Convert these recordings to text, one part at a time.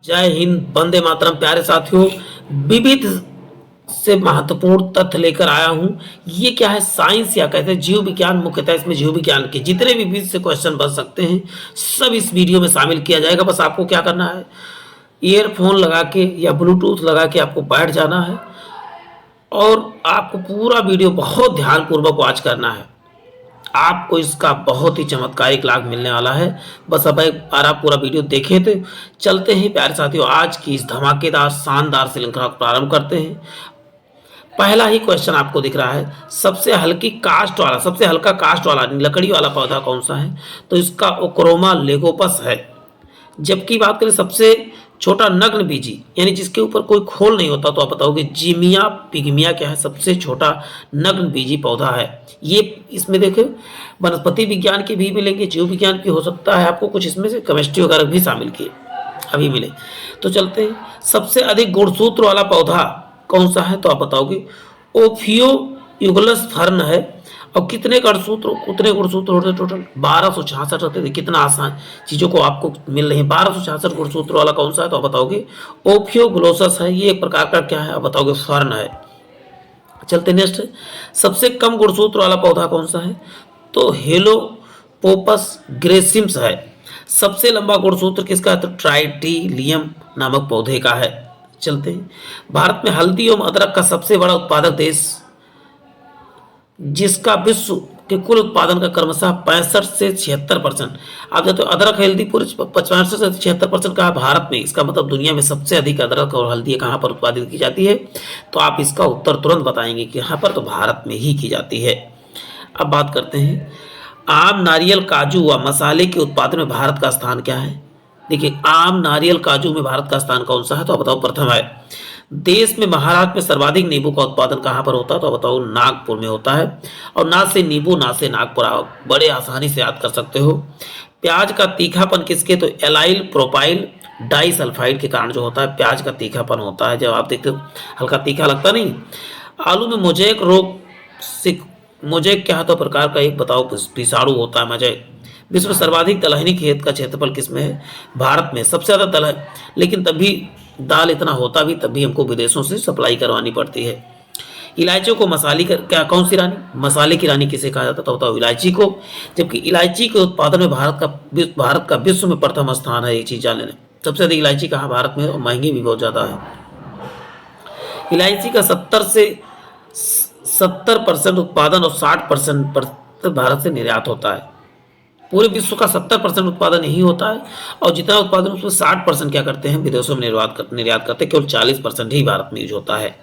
जय हिंद, वंदे मातरम। प्यारे साथियों, विविध से महत्वपूर्ण तथ्य लेकर आया हूं। ये क्या है? साइंस या कहते हैं जीव विज्ञान। मुख्यतः इसमें जीव विज्ञान के जितने भी विविध से क्वेश्चन बन सकते हैं सब इस वीडियो में शामिल किया जाएगा। बस आपको क्या करना है, ईयरफोन लगा के या ब्लूटूथ लगा के आपको बैठ जाना है और आपको पूरा वीडियो बहुत ध्यानपूर्वक वॉच करना है। आपको इसका बहुत ही चमत्कारिक लाभ मिलने वाला है। बस अब एक बार आप पूरा वीडियो देखें तो चलते हैं प्यारे साथियों, आज की इस धमाकेदार शानदार श्रृंखला को प्रारंभ करते हैं। पहला ही क्वेश्चन आपको दिख रहा है, सबसे हल्का कास्ट वाला लकड़ी वाला पौधा कौन सा है? तो इसका ओक्रोमा लेगोपस है। जबकि बात करें सबसे छोटा नग्न बीजी यानी जिसके ऊपर कोई खोल नहीं होता, तो आप बताओगे जीमिया पिग्मिया क्या है? सबसे छोटा नग्न बीजी पौधा है ये। इसमें देखे वनस्पति विज्ञान के भी मिलेंगे, जीव विज्ञान की हो सकता है आपको कुछ इसमें से केमिस्ट्री वगैरह भी शामिल किए अभी मिले। तो चलते हैं, सबसे अधिक गुणसूत्र वाला पौधा कौन सा है? तो आप बताओगे ओफियो यूगलस फर्न है। और कितने गुणसूत्र होते हैं टोटल? 1266 होते हैं। कितना आसान चीजों को आपको मिल रही है। 1266 गुणसूत्र वाला कौन सा है? तो आप बताओगे ओफियोग्लोसस है। ये एक प्रकार का क्या है? आप बताओगे फर्न है। चलते नेक्स्ट, सबसे कम गुणसूत्र वाला पौधा कौन सा है? तो हेलोपोपस ग्रेसिम्स है। सबसे लंबा गुणसूत्र किसका है? तो ट्राइटिलियम नामक पौधे का है। चलते हैं, भारत में हल्दी एवं अदरक का सबसे बड़ा उत्पादक देश, जिसका विश्व के कुल उत्पादन का क्रमशः 65 से 76%। आप जानते हो अदरक हल्दी पूरे 65 से 76% का है भारत में। इसका मतलब दुनिया में सबसे अधिक अदरक और हल्दी कहाँ पर उत्पादित की जाती है? तो आप इसका उत्तर तुरंत बताएंगे कि यहाँ पर तो भारत में ही की जाती है। अब बात करते हैं, आम, नारियल, काजू व मसाले के उत्पादन में भारत का स्थान क्या है? देखिए, आम, नारियल, काजू में भारत का स्थान कौन सा है? तो आप बताओ प्रथम है। देश में महाराष्ट्र में सर्वाधिक नींबू का उत्पादन कहाँ पर होता है? तो बताओ नागपुर में होता है। और ना से नींबू ना से नागपुर, आप बड़े आसानी से याद कर सकते हो। प्याज का तीखापन किसके? तो एलाइल प्रोपाइल डाइसल्फाइड के कारण जो होता है प्याज का तीखापन होता है। जब आप देखते हो हल्का तीखा लगता नहीं। आलू में मोजेक रोग से, मोजेक क्या है? तो प्रकार का एक बताओ विषाणु होता है मोजेक। विश्व में सर्वाधिक दलहनी खेत का क्षेत्रफल किसमें है? भारत में सबसे ज्यादा दलहन, लेकिन तभी दाल इतना होता भी तभी हमको विदेशों से सप्लाई करवानी पड़ती है। इलायचियों को क्या कौन सी रानी? मसाले की रानी किसे कहा जाता है? तो बताओ इलायची को। जबकि इलायची के उत्पादन में भारत का विश्व में प्रथम स्थान है। ये चीज जान लेना, सबसे अधिक इलायची कहाँ भारत में, और महंगी भी बहुत ज्यादा है। इलायची का 70% उत्पादन और 60% भारत से निर्यात होता है। पूरे विश्व का 70% उत्पादन यही होता है और जितना उत्पादन उसमें 60% क्या करते हैं? विदेशों में निर्यात करते हैं। केवल 40% ही भारत में यूज होता है।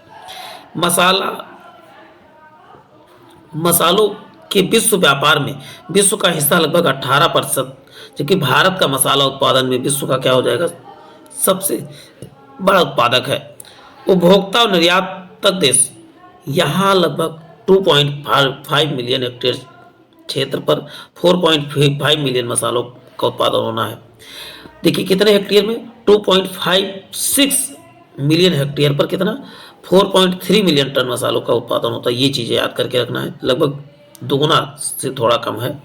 मसालों के विश्व व्यापार में विश्व का हिस्सा लगभग 18%, जबकि भारत का मसाला उत्पादन में विश्व का क्या हो जाएगा? सबसे बड़ा उत्पादक है। उपभोक्ता और निर्यातक देश, यहाँ लगभग 2.5 मिलियन हेक्टेयर क्षेत्र पर 4.5 मिलियन मसालों का उत्पादन होना है। देखिए कितने हेक्टेयर में? 2.56 मिलियन हेक्टेयर पर कितना? 4.3 मिलियन टन मसालों का उत्पादन होता है। ये चीजें याद करके रखना है, लगभग दोगुना से थोड़ा कम है।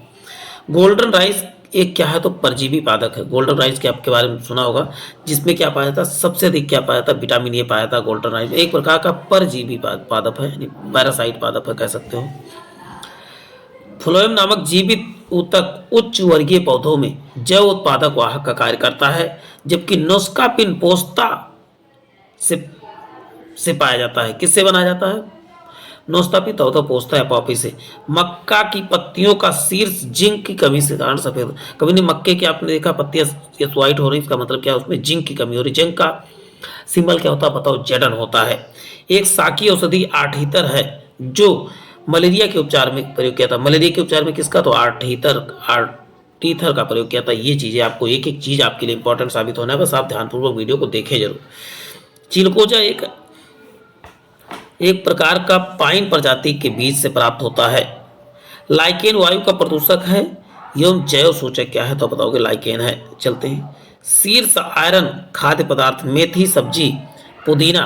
गोल्डन राइस एक क्या है? तो परजीवी पादक है। गोल्डन राइस के आपके बारे में सुना होगा, जिसमें क्या पाया था? सबसे अधिक क्या पाया था? विटामिन ए पाया था गोल्डन राइस में। एक प्रकार का परजीवी पादप है, पैरासाइट पादप है कह सकते हो। फ्लोएम नामक जीवित ऊतक उच्च वर्गीय पौधों में जैव उत्पादक वाहक का कार्य करता है, जबकि नोस्कापिन पोस्ता से पाया जाता है। किससे बनाया जाता है? नोस्कापिन तो पोस्ता या पॉपी से। मक्का की पत्तियों का शीर्ष जिंक की कमी से कारण सफेद। कभी नहीं मक्के की आपने देखा पत्तियां व्हाइट हो रही, इसका मतलब क्या है? उसमें जिंक की कमी हो रही। जिंक का सिंबल क्या होता है? बताओ जेडन होता है। एक साकी औषधि आर्ठीतर है जो मलेरिया के उपचार में प्रयोग किया था। मलेरिया के उपचार में किसका? तो आर्ठीथर का प्रयोग किया था। ये चीजें आपको एक एक चीज आपके लिए इंपॉर्टेंट साबित होना है, बस आप ध्यानपूर्वक वीडियो को देखें जरूर। चिलकोजा एक प्रकार का पाइन प्रजाति के बीज से प्राप्त होता है। लाइकेन वायु का प्रदूषक है एवं जैव सूचक क्या है? तो बताओगे लाइकेन है। चलते हैं, शीर्ष आयरन खाद्य पदार्थ मेथी सब्जी, पुदीना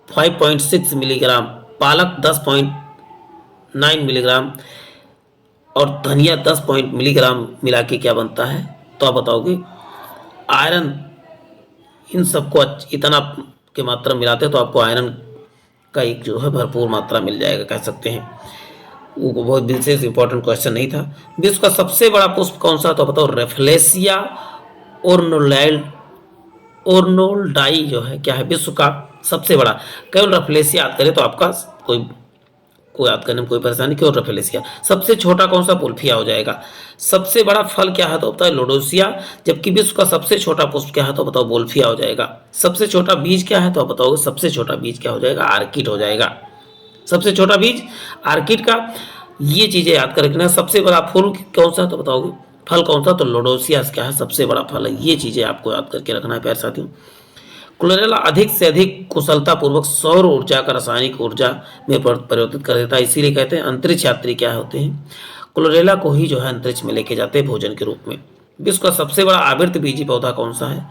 5.6 मिलीग्राम, पालक 10.9 मिलीग्राम और धनिया 10 मिलीग्राम मिला के क्या बनता है? तो आप बताओगे आयरन इन सबको इतना की मात्रा मिलाते हैं तो आपको आयरन का एक जो है भरपूर मात्रा मिल जाएगा, कह सकते हैं। वो बहुत विशेष इंपॉर्टेंट क्वेश्चन नहीं था। विश्व का सबसे बड़ा पुष्प कौन सा, तो बताओ रेफलेसिया ओर्नोल्डाई जो है क्या है विश्व का सबसे बड़ा। केवल रेफलेसिया याद करें तो आपका कोई को याद करने में कोई परेशानी, क्यों रेफलेसिया। सबसे छोटा कौन सा, पुल्फिया हो जाएगा। सबसे बड़ा फल क्या है, तो बताओ लोडोसिया। जबकि विश्व का सबसे छोटा पुष्प क्या है, तो बताओ बोल्फिया हो जाएगा। सबसे छोटा बीज क्या है, तो बताओगे सबसे छोटा बीज क्या हो जाएगा, आर्किड हो जाएगा। सबसे छोटा बीज आर्किड का। ये चीजें याद कर रखना। सबसे बड़ा फूल कौन सा, तो बताओगे फल कौन सा, तो लोडोसिया क्या है सबसे बड़ा फल है। ये चीजें आपको याद करके रखना है प्यारे साथियों। क्लोरेला अधिक से अधिक कुशलता पूर्वक सौर ऊर्जा का रासायनिक ऊर्जा में परिवर्तित कर देता है, इसीलिए कहते हैं अंतरिक्ष यात्री क्या होते हैं, क्लोरेला को ही जो है अंतरिक्ष में लेके जाते हैं भोजन के रूप में। विश्व का सबसे बड़ा आवृत बीजी पौधा कौन सा है,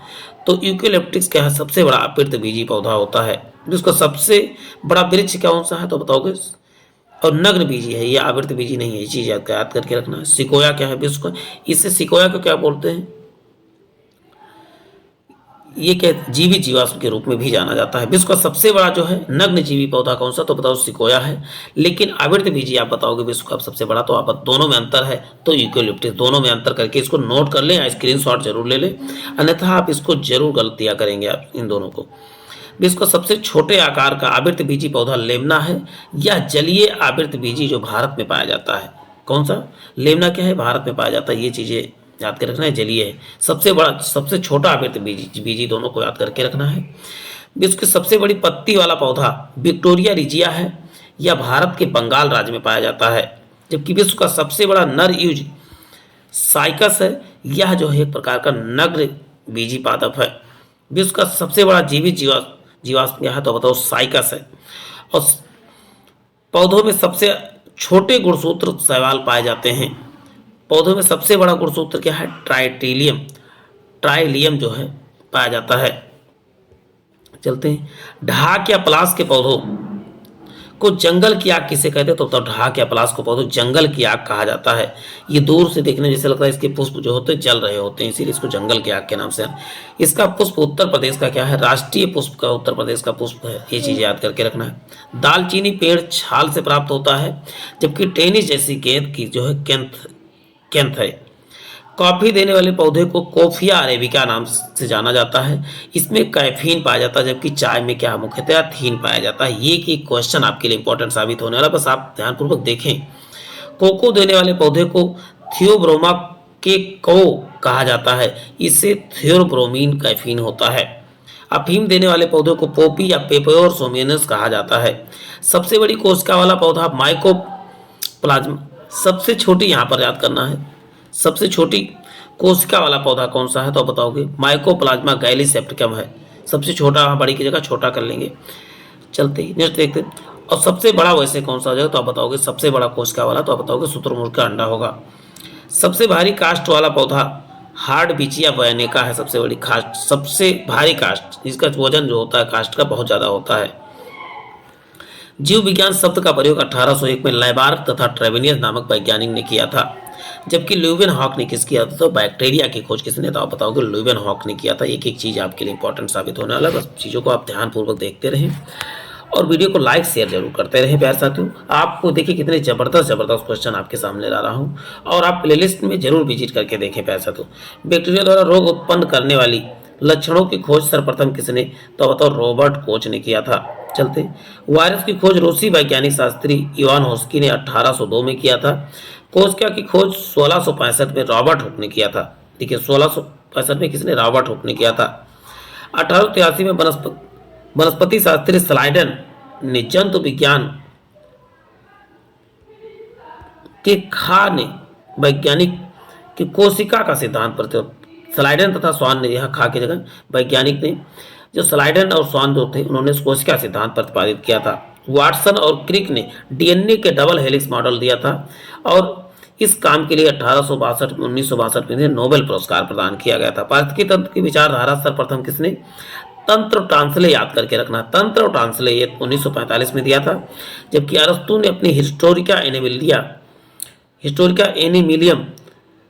तो यूकेलिप्टस क्या है सबसे बड़ा आवृत बीजी पौधा होता है। विश्व का सबसे बड़ा वृक्ष कौन सा है, तो बताओगे और नग्न बीजी है, ये आवृत बीजी नहीं है। ये चीज याद करके रखना है। सिकोया क्या है विश्व का, इसे सिकोया को क्या बोलते हैं, ये क्या जीवित जीवाश्म के रूप में भी जाना जाता है। विश्व का सबसे बड़ा जो है नग्न जीवी पौधा कौन सा, तो बताओ सिकोया है। लेकिन आवृत बीजी आप बताओगे विश्व का सबसे बड़ा, तो आप दोनों में अंतर है तो यूकेलिप्टस। दोनों में अंतर करके इसको नोट कर लें या स्क्रीनशॉट जरूर ले लें, अन्यथा आप इसको जरूर गलतियां करेंगे आप इन दोनों को। विश्व का सबसे छोटे आकार का आवृत बीजी पौधा लेमना है, या जलीय आवृत बीजी जो भारत में पाया जाता है। कौन सा, लेमना क्या है, भारत में पाया जाता है। ये चीजें याद कर रखना है। जलीय है सबसे बड़ा, सबसे छोटा आवृत बीजी दोनों को याद करके रखना है। विश्व की सबसे बड़ी पत्ती वाला पौधा विक्टोरिया रिजिया है, या भारत के बंगाल राज्य में पाया जाता है। जबकि विश्व का सबसे बड़ा नर यूज साइकस है, यह जो है एक प्रकार का नग्न बीजी पादप है। विश्व का सबसे बड़ा जीवित जीवाश्म क्या है, तो बताओ साइकस है। और पौधों में सबसे छोटे गुणसूत्र शैवाल पाए जाते हैं। पौधों में सबसे बड़ा गुणसूत्र क्या है, ट्राइलियम जो है पाया जाता है। चलते हैं। ढाक या पलास के पौधों को जंगल की आग किसे कहते हैं, तो ढाक या पलास को पौधों जंगल की आग कहा जाता है। ये दूर से देखने जैसे लगता है इसके पुष्प जो होते हैं जल रहे होते हैं, इसीलिए इसको जंगल की आग के नाम से। इसका पुष्प उत्तर प्रदेश का क्या है, राष्ट्रीय पुष्प का उत्तर प्रदेश का पुष्प है। ये चीजें याद करके रखना है। दालचीनी पेड़ छाल से प्राप्त होता है, जबकि टेनिस जैसी गेंद की जो है कैंथ है। कॉफी देने वाले पौधे को कोफिया अरेबिका नाम से जाना जाता है। इसमें कैफीन पाया जाता है, जबकि चाय में क्या मुख्यतः थीन पाया जाता है। ये कि क्वेश्चन आपके लिए इंपॉर्टेंट साबित होने वाला, बस आप ध्यानपूर्वक देखें। कोको देने वाले पौधे को थियोब्रोमा के को कहा जाता है, इससे थियोब्रोमीन कैफीन होता है। अफीम देने वाले पौधे को पोपी या पेपोर सोमियनस कहा जाता है। सबसे बड़ी कोशिका वाला पौधा माइकोप्लाज्मा। सबसे छोटी, यहाँ पर याद करना है, सबसे छोटी कोशिका वाला पौधा कौन सा है, तो बताओगे माइकोप्लाज्मा गैलीसेप्टिकम है। सबसे छोटा, बड़ी की जगह छोटा कर लेंगे। चलते ही नेक्स्ट देखते हैं। और सबसे बड़ा वैसे कौन सा हो जाएगा, तो आप बताओगे सबसे बड़ा कोशिका वाला, तो आप बताओगे शुतुरमुर्ग का अंडा होगा। सबसे भारी कास्ट वाला पौधा हार्डबिचिया वैनेका है। सबसे बड़ी कास्ट, सबसे भारी कास्ट, जिसका वजन जो होता है कास्ट का बहुत ज्यादा होता है। जीव विज्ञान शब्द का प्रयोग 1801 में लैबार्क तथा ट्रेवेनियस नामक वैज्ञानिक ने किया था। जबकि ल्यूवेन हॉक ने किस किया था, तो बैक्टीरिया की खोज किसने, तो आप बताओगे ल्यूवेन हॉक ने किया था। एक एक चीज आपके लिए इंपॉर्टेंट साबित होने वाला, बस चीजों को आप ध्यानपूर्वक देखते रहें और वीडियो को लाइक शेयर जरूर करते रहें प्यारे साथियों। आपको देखिए कितने जबरदस्त जबरदस्त क्वेश्चन आपके सामने ला रहा हूँ, और आप प्लेलिस्ट में जरूर विजिट करके देखें प्यारे साथियों। बैक्टीरिया द्वारा रोग उत्पन्न करने वाली लक्षणों की खोज सर्वप्रथम किसने, तो बताओ रॉबर्ट कोच ने किया था। चलते, वायरस की खोज रूसी वैज्ञानिक शास्त्री इवान होस्की ने 1802 में किया था। कोशिका की खोज 1665 में रॉबर्ट हुक ने किया था। देखिए 1665 में किसने, रॉबर्ट हुक ने किया था। 1883 में वनस्पति शास्त्री स्लाइडन ने जंतु विज्ञान के खा ने वैज्ञानिक की कोशिका का सिद्धांत पर, स्लाइडन तथा स्वान ने, यहाँ खा की जगह वैज्ञानिक ने, जो स्लाइडन और स्वान जो थे उन्होंने कोशिका सिद्धांत प्रतिपादित किया था। वाटसन और क्रिक ने डीएनए के डबल हेलिक्स मॉडल दिया था, और इस काम के लिए 1962 में नोबेल पुरस्कार प्रदान किया गया था। पारिस्थितिकी तंत्र की विचारधारा सर्वप्रथम किसने, तंत्र ट्रांसले याद करके रखना। तंत्र ट्रांसले ये 1945 में दिया था। जबकि अरस्तु ने अपनी हिस्टोरिका एनिमिलियम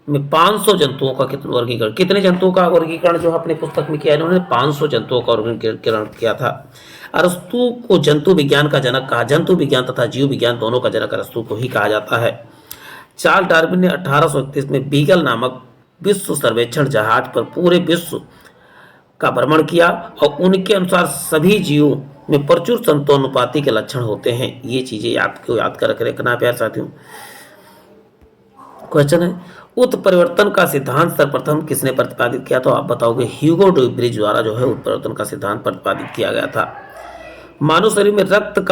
में 500 जंतुओं का कितने वर्गीकरण, कितने जंतुओं का वर्गीकरण जो है अपने पुस्तक में किया, इन्होंने 500 जंतुओं का वर्गीकरण किया था। अरस्तु को जंतु विज्ञान का जनक कहा, जंतु विज्ञान तथा जीव विज्ञान दोनों का जनक अरस्तु को ही कहा जाता है। चार्ल्स डार्विन ने 1831 में बीगल नामक विश्व सर्वेक्षण जहाज पर पूरे विश्व का भ्रमण किया और उनके अनुसार सभी जीवों में प्रचुर संतानुपाती के लक्षण होते हैं। ये चीजें आपको याद कर रखना है प्यारे साथियों। क्वेश्चन है, उत्परिवर्तन का सिद्धांत सर्वप्रथम किसने प्रतिपादित किया? तो आप बताओगे ह्यूगो डू ब्रिज द्वारा जो है उत्परिवर्तन का सिद्धांत प्रतिपादित किया गया था। मानव शरीर में रक्त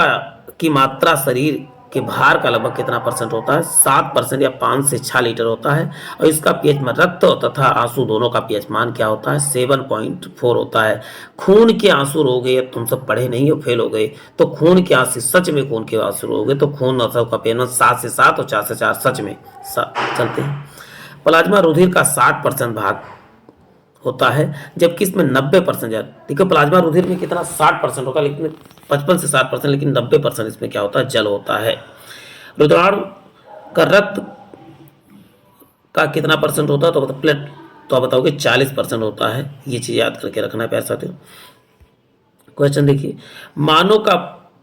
की मात्रा शरीर के भार का लगभग कितना परसेंट होता है? 7% या 5 से 6 लीटर होता है। और इसका पीएच मान, रक्त तथा आंसू दोनों का पीएच मान क्या होता है? 7.4 होता है। खून के आंसू रोगे, तुम सब पढ़े नहीं हो, फेल हो गए, तो खून के आंसू, सच में खून के आंसू रोगे तो खून आंसू का पीएच मान 7 से 7 और 4 से 4 सच में चलते हैं। प्लाज्मा रुधिर का 60% भाग होता है, जबकि इसमें 90%, देखो प्लाज्मा रुधिर में कितना 60% होता है, लेकिन 55 से 60%, लेकिन 90% इसमें क्या होता है? जल होता है। रुद्राणु का रक्त का कितना परसेंट होता है? तो आप बताओगे 40% होता है। ये चीज याद करके रखना है प्यारे साथियों। क्वेश्चन देखिए, मानव का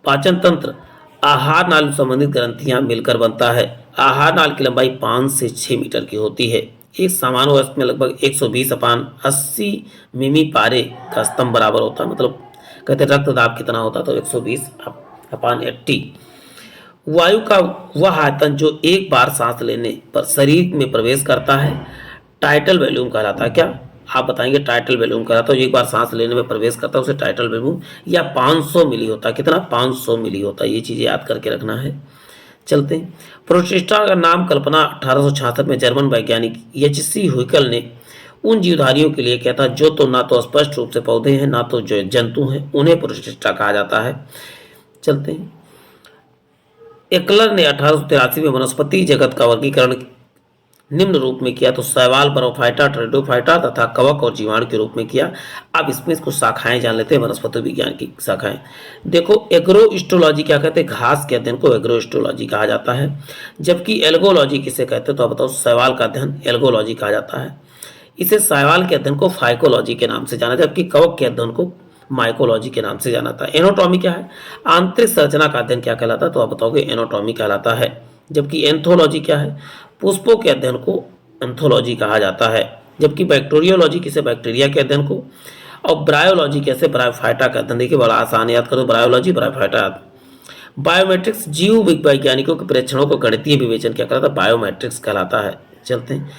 पाचन तंत्र आहार नाल संबंधित ग्रंथियां मिलकर बनता है। आहार नाल की लंबाई 5 से 6 मीटर की होती है। एक सामान्य वयस्क में लगभग 120/80 मिमी पारे का स्तंभ बराबर होता है। मतलब कहते हैं रक्त दाब कितना होता है? तो 120/80। वायु का वह आयतन जो एक बार सांस लेने पर शरीर में प्रवेश करता है टाइटल वॉल्यूम कहलाता है। क्या आप बताएंगे? टाइटल वॉल्यूम कहलाता है। एक बार सांस लेने में प्रवेश करता है उसे टाइटल वॉल्यूम, या 500 मिली होता है। कितना? 500 मिली होता है। ये चीजें याद करके रखना है। चलते हैं, प्रोटिस्टा का नाम कल्पना 1866 में जर्मन वैज्ञानिक एच.सी. हुइकल ने उन जीवधारियों के लिए किया था जो तो ना तो स्पष्ट रूप से पौधे हैं ना तो जो जंतु हैं, उन्हें प्रोटिस्टा कहा जाता है। चलते हैं, एकलर ने 1883 में वनस्पति जगत का वर्गीकरण निम्न रूप में किया, तो शैवाल, बरोफाइटा, टेरिडोफाइटा तथा कवक और जीवाणु के रूप में किया। अब इसमें इसको शाखाएं जान लेते हैं, वनस्पति विज्ञान की शाखाएं। देखो, एग्रोस्टोलॉजी क्या कहते हैं? घास के अध्ययन को एग्रोस्टोलॉजी कहा जाता है। जबकि एल्गोलॉजी किसे कहते हैं? तो आप बताओ। शैवाल का अध्ययन एल्गोलॉजी कहा जाता है। इसे शैवाल के अध्ययन को फाइकोलॉजी के नाम से जाना जाता है, जबकि कवक के अध्ययन को माइकोलॉजी के नाम से जाना था। एनाटॉमी क्या है? आंतरिक संरचना का अध्ययन क्या कहलाता है? तो आप बताओगे एनाटॉमी कहलाता है। जबकि एंथोलॉजी क्या है? पुष्पों के अध्ययन को एंथोलॉजी कहा जाता है। जबकि बैक्टीरियोलॉजी किसे? बैक्टीरिया के अध्ययन को। और ब्रायोलॉजी कैसे? ब्रायोफाइटा का अध्ययन। देखिए बड़ा आसान, याद करो, ब्रायोलॉजी, ब्रायोफाइटा। बायोमेट्रिक्स जीव वैज्ञानिकों के परीक्षणों को गणितीय विवेचन क्या कहलाता है? बायोमेट्रिक्स कहलाता है। चलते हैं,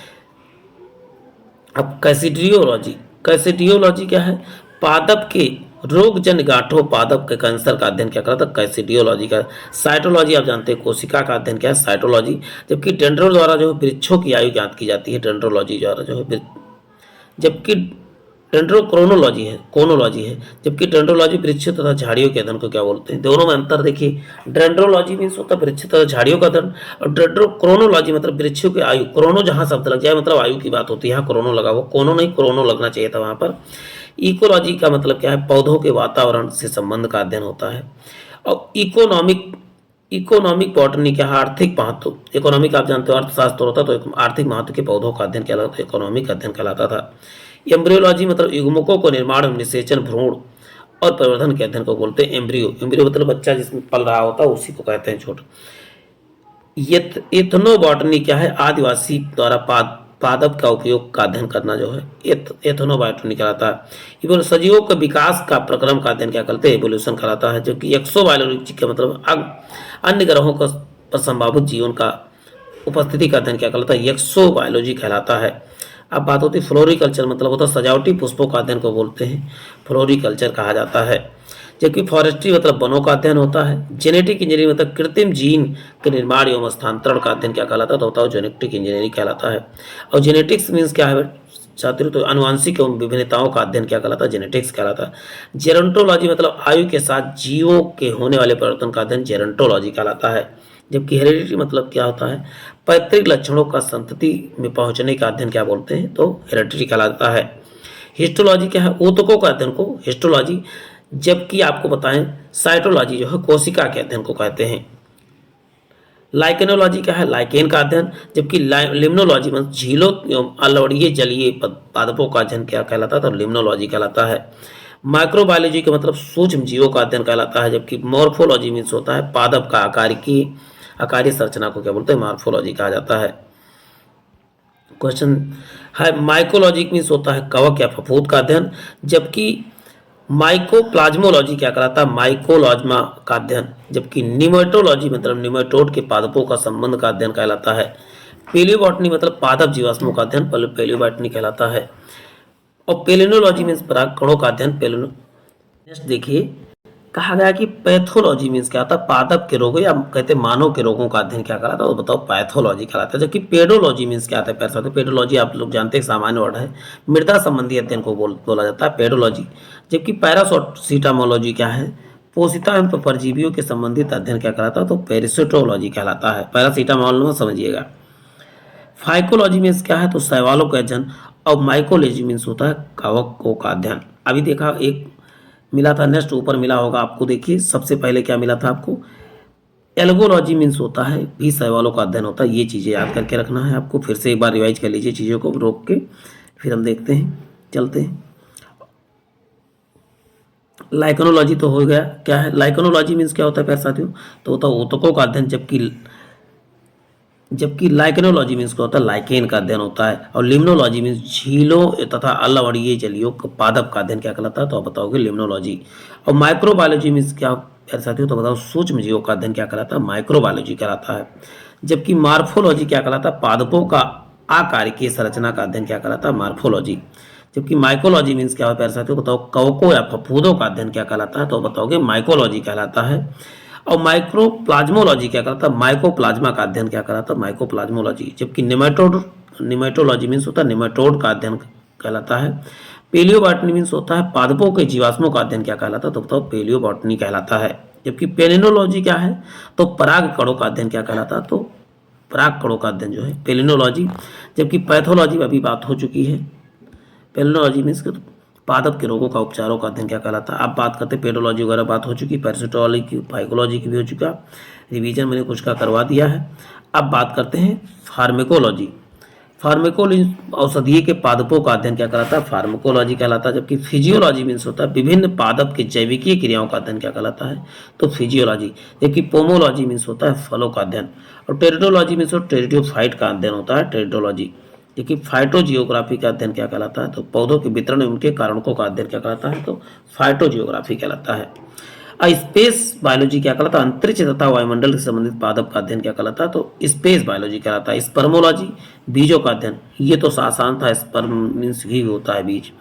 अब कैसिडियोलॉजी। कैसिडियोलॉजी क्या है? पादप के रोगजन्य गांठों, पादप के कैंसर का अध्ययन क्या करता है? कैसिडियोलॉजी का। साइटोलॉजी आप जानते हैं, कोशिका का अध्ययन क्या है? साइटोलॉजी। जबकि डेंड्रो द्वारा जो है वृक्षों की आयु ज्ञात की जाती है, डेंड्रोलॉजी द्वारा जो है। जबकि डेंड्रोक्रोनोलॉजी है, कोनोलॉजी है। जबकि डेंड्रोलॉजी वृक्ष तथा झाड़ियों के अध्ययन को क्या बोलते हैं? दोनों में अंतर देखिए। डेंड्रोलॉजी मीन्स होता है वृक्ष तथा झाड़ियों का अध्ययन, और डेंड्रोक्रोनोलॉजी मतलब वृक्षों की आयु। क्रोनो जहाँ शब्द लग जाए मतलब आयु की बात होती है, यहाँ क्रोनो लगा हुआ, कोनो नहीं क्रोनो लगना चाहिए था वहाँ पर। इकोलॉजी का मतलब क्या है? पौधों के वातावरण से संबंध का अध्ययन होता है। और इकोनॉमिक बॉटनी क्या है? आर्थिक महत्व। इकोनॉमिक आप जानते हो अर्थशास्त्र होता, तो आर्थिक महत्व के पौधों का अध्ययन कहलाता है, इकोनॉमिक अध्ययन कहलाता था। एम्ब्रियोलॉजी मतलब युग्मकों को निर्माण, निषेचन, भ्रूण और परिवर्धन के अध्ययन को बोलते हैं एम्ब्रियो। एम्ब्रियो मतलब बच्चा जिसमें पल रहा होता है, उसी को कहते हैं छोटा। एथनोबॉटनी क्या है? आदिवासी द्वारा पादप का उपयोग का अध्ययन करना जो है एथनोबॉटनी कहलाता है। सजीवों के विकास का प्रक्रम का अध्ययन क्या करते हैं? एवोल्यूशन कहलाता है। जबकि एक्सोबायोलॉजी का मतलब अन्य ग्रहों पर संभावित जीवन का उपस्थिति का अध्ययन क्या कहलाता है? एक्सोबायोलॉजी कहलाता है। अब बात होती है फ्लोरिकल्चर, मतलब होता है सजावटी पुष्पों का अध्ययन को बोलते हैं फ्लोरिकल्चर कहा जाता है। जबकि फॉरेस्ट्री मतलब वनों का अध्ययन होता है। जेनेटिक इंजीनियरिंग मतलब कृत्रिम जीन के निर्माण एवं स्थानांतरण का अध्ययन क्या कहलाता है? तो होता है जेनेटिक इंजीनियरिंग कहलाता है। और जेनेटिक्स मीन्स क्या है छात्रों? तो अनुवांशिक एवं विभिन्नताओं का अध्ययन क्या कहलाता है? जेनेटिक्स कहलाता है। जेरोंटोलॉजी मतलब आयु के साथ जीवों के होने वाले परिवर्तन का अध्ययन जेरोंटोलॉजी कहलाता है। जबकि हेरिडिटी मतलब क्या होता है? पैतृक लक्षणों का संतति में पहुंचने का अध्ययन क्या बोलते हैं? तो हेरिडिटी कहलाता है। हिस्टोलॉजी क्या है? ऊतकों का अध्ययन को हिस्टोलॉजी। जबकि आपको बताएं साइटोलॉजी जो है कोशिका के अध्ययन को कहते हैं। लाइकेनोलॉजी क्या है, लाइकेन का अध्ययन, जबकि लिम्नोलॉजी में झीलों एवं अलवड़ीय जलीय पादपों का अध्ययन क्या कहलाता है, तो लिम्नोलॉजी कहलाता है। माइक्रोबायोलॉजी का मतलब सूक्ष्म जीवों का अध्ययन कहलाता है, जबकि मॉर्फोलॉजी मीन्स होता है पादप का आकारीय संरचना को क्या बोलते हैं, मॉर्फोलॉजी कहा जाता है। क्वेश्चन है, माइकोलॉजी मीन्स होता है कवक या फफूंद का अध्ययन, जबकि माइकोप्लाज्मोलॉजी क्या कहलाता है, माइकोलॉज्मा का अध्ययन, जबकि निमेटोलॉजी मतलब निमेटोड के पादपों का संबंध का अध्ययन कहलाता है। पेलियोबॉटनी मतलब पादप जीवाश्मों का अध्ययन पेलियोबॉटनी कहलाता है। और पेलिनोलॉजी मीन्स पराग कणों का अध्ययन नेक्स्ट देखिए, कहा गया कि पैथोलॉजी मीन्स क्या होता है, पादप के रोगों या कहते हैं मानव के रोगों का अध्ययन क्या कहलाता है, तो बताओ पैथोलॉजी कहलाता है। जबकि पेडोलॉजी मीन्स क्या आता है, पैर साथ पेडोलॉजी आप लोग जानते हैं सामान्य वर्ड है, मृदा संबंधी अध्ययन को बोला जाता है पेडोलॉजी। जबकि पैरासिटामोलॉजी क्या है, पोषिता एवं परजीवियों के संबंधित अध्ययन क्या कहलाता है, तो पेरिसिटोलॉजी कहलाता है। पैरासीटामोल में समझिएगा। फाइकोलॉजी मीन्स क्या है, तो शैवालों का अध्ययन। और माइकोलॉजी मीन्स होता है कवकों का अध्ययन। अभी देखा एक मिला था, नेक्स्ट ऊपर मिला होगा आपको, देखिए सबसे पहले क्या मिला था आपको, एल्गोलॉजी मीन्स होता है भी शैवालों का अध्ययन होता है। ये चीज़ें याद करके रखना है आपको, फिर से एक बार रिवाइज कर लीजिए चीज़ों को रोक के, फिर हम देखते हैं चलते हैं। लाइकेनोलॉजी तो हो गया, क्या है लाइकेनोलॉजी मीन्स क्या होता है प्यारे साथियों, तो होता है ऊतकों का अध्ययन, जबकि लाइकेनोलॉजी मीन्स क्या होता है, लाइकेन का अध्ययन होता है। और लिम्नोलॉजी मीन्स झीलों तथा अलवड़ीय जलीय पादप का अध्ययन क्या कहलाता है, तो आप बताओगे लिम्नोलॉजी। और माइक्रोबायोलॉजी मीन्स क्या प्यारे साथियों, तो बताओ सूक्ष्म जीवों का अध्ययन क्या कहलाता है, माइक्रोबायोलॉजी कहलाता है। जबकि मार्फोलॉजी क्या कहलाता है, पादपों का आकारिकीय संरचना का अध्ययन क्या कहलाता है, मार्फोलॉजी। जबकि माइकोलॉजी मीन्स क्या है प्यारे साथियों, बताओ कवकों या फफूंदों का अध्ययन क्या कहलाता है, तो बताओगे माइकोलॉजी कहलाता है। और माइक्रोप्लाज्मोलॉजी क्या कहलाता है, माइकोप्लाज्मा का अध्ययन क्या कहलाता है, माइकोप्लाज्मोलॉजी। जबकि निमेटोलॉजी मीन्स होता है निमेटोड का अध्ययन कहलाता है। पेलियोबॉटनी मीन्स होता है पादपों के जीवाश्मों का अध्ययन क्या कहलाता है, तो बताओ पेलियोबॉटनी कहलाता है। जबकि पेलिनोलॉजी क्या है, तो पराग कणों का अध्ययन क्या कहलाता है, तो पराग कणों का अध्ययन जो है पेलिनोलॉजी। जबकि पैथोलॉजी अभी बात हो चुकी है, पेलिनोलॉजी मीन्स पादप के रोगों का उपचारों का अध्ययन क्या कहलाता है। अब बात करते हैं पेडोलॉजी वगैरह बात हो चुकी, पैरासिटोलॉजी की, फाइकोलॉजी की भी हो चुका, रिवीजन मैंने कुछ का करवा दिया है। अब बात करते हैं फार्मेकोलॉजी। फार्मेकोलॉजी औषधीय के पादपों का अध्ययन क्या कहलाता है, फार्मेकोलॉजी कहलाता है। जबकि फिजियोलॉजी मीन्स होता है विभिन्न पादप की जैविकीय क्रियाओं का अध्ययन क्या कहलाता है, तो फिजियोलॉजी। जबकि पोमोलॉजी मीन्स होता है फलों का अध्ययन। और टेरिडोलॉजी मीन्स टेरिडोफाइट का अध्ययन होता है, टेरिडोलॉजी। देखिए फाइटोजियोग्राफी का अध्ययन क्या कहलाता है, तो पौधों के वितरण एवं उनके कारणों का अध्ययन क्या कहलाता है, तो फाइटोजियोग्राफी कहलाता है। स्पेस बायोलॉजी क्या कहलाता है, अंतरिक्ष तथा वायुमंडल से संबंधित पादप का अध्ययन क्या कहलाता है, तो स्पेस बायोलॉजी कहलाता है। स्पर्मोलॉजी बीजों का अध्ययन, ये तो आसान था, स्पर्म मीन्स ही होता है बीज।